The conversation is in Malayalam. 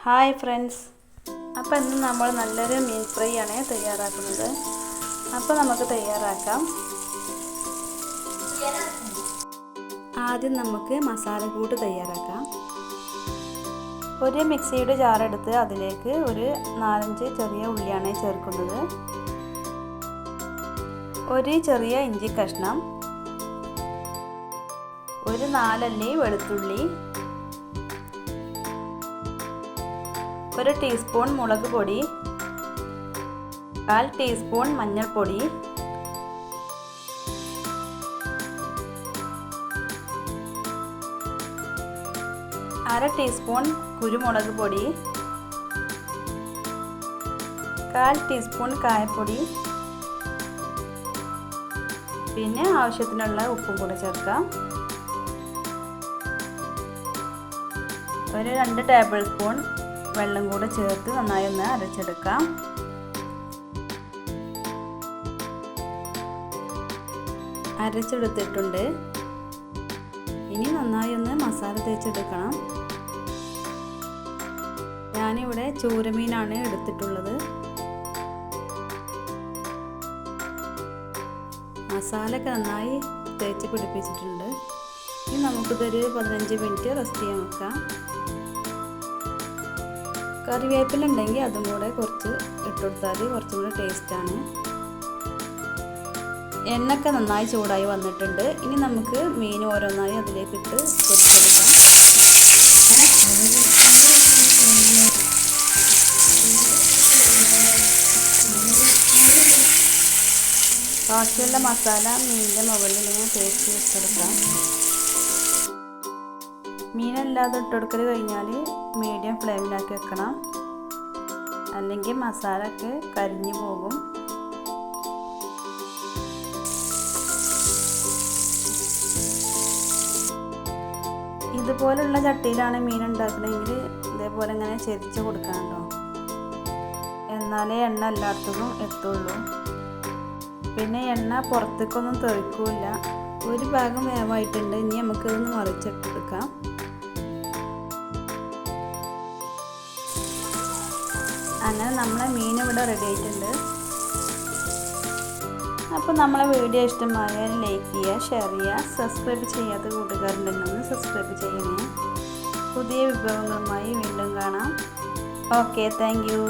ഹായ് ഫ്രണ്ട്സ്, അപ്പോൾ ഇന്ന് നമ്മൾ നല്ലൊരു മീൻ ഫ്രൈ ആണ് തയ്യാറാക്കുന്നത്. അപ്പോൾ നമുക്ക് തയ്യാറാക്കാം. ആദ്യം നമുക്ക് മസാലക്കൂട്ട് തയ്യാറാക്കാം. ഒരു മിക്സിയുടെ ജാർ എടുത്ത് അതിലേക്ക് ഒരു 4-5 ചെറിയ ഉള്ളിയാണ് ചേർക്കുന്നത്. ഒരു ചെറിയ ഇഞ്ചി കഷ്ണം, ഒരു 4 അല്ലി വെളുത്തുള്ളി, 1 ടീസ്പൂൺ മുളക് പൊടി, 1/4 ടീസ്പൂൺ മഞ്ഞൾപ്പൊടി, 1/2 ടീസ്പൂൺ കുരുമുളക് പൊടി, 1/4 ടീസ്പൂൺ കായപ്പൊടി, പിന്നെ ആവശ്യത്തിനുള്ള ഉപ്പും കൂടെ ചേർക്കാം. ഒരു 2 ടേബിൾ സ്പൂൺ വെള്ളം കൂടെ ചേർത്ത് നന്നായി ഒന്ന് അരച്ചെടുക്കാം. അരച്ചെടുത്തിട്ടുണ്ട്. ഇനി നന്നായി ഒന്ന് മസാല തേച്ചെടുക്കണം. ഞാനിവിടെ ചൂരമീനാണ് എടുത്തിട്ടുള്ളത്. മസാലയൊക്കെ നന്നായി തേച്ച് പിടിപ്പിച്ചിട്ടുണ്ട്. ഇനി നമുക്കിതൊരു 15 മിനിറ്റ് റെസ്റ്റ് ചെയ്യാൻ വെക്കാം. കറിവേപ്പില ഉണ്ടെങ്കിൽ അതും കൂടെ കുറച്ച് ഇട്ടുകൊടുത്താൽ കുറച്ചും കൂടെ ടേസ്റ്റാണ്. എണ്ണയൊക്കെ നന്നായി ചൂടായി വന്നിട്ടുണ്ട്. ഇനി നമുക്ക് മീൻ ഓരോന്നായി അതിലേക്ക് ഇട്ട് പൊരിച്ചെടുക്കാം. ബാക്കിയുള്ള മസാല മീനിൻ്റെ മുകളിൽ ഇങ്ങനെ തേച്ച് വെച്ചെടുക്കാം. മീനല്ലാതെ ഇട്ടുകൊടുക്കൽ കഴിഞ്ഞാൽ മീഡിയം ഫ്ലെയിമിലാക്കി വെക്കണം, അല്ലെങ്കിൽ മസാല ഒക്കെ കരിഞ്ഞു പോകും. ഇതുപോലുള്ള ചട്ടിയിലാണ് മീൻ ഉണ്ടാക്കണമെങ്കിൽ ഇതേപോലെ ഇങ്ങനെ ചെരിച്ച് കൊടുക്കണം കേട്ടോ, എന്നാലേ എണ്ണ എല്ലായിടത്തും എത്തുള്ളൂ. പിന്നെ എണ്ണ പുറത്തേക്കൊന്നും തെറിക്കില്ല. ഒരു ഭാഗം വേവായിട്ടുണ്ട്. ഇനി നമുക്കിതൊന്ന് മറിച്ചെടുക്കാം. അങ്ങനെ നമ്മളെ മീൻ ഇവിടെ റെഡി ആയിട്ടുണ്ട്. അപ്പോൾ നമ്മളെ വീഡിയോ ഇഷ്ടമായാൽ ലൈക്ക് ചെയ്യുക, ഷെയർ ചെയ്യുക. സബ്സ്ക്രൈബ് ചെയ്യാത്ത കൂട്ടുകാരുണ്ടെങ്കിൽ ഒന്ന് സബ്സ്ക്രൈബ് ചെയ്യണേ. പുതിയ വിഭവങ്ങളുമായി വീണ്ടും കാണാം. Okay, thank you.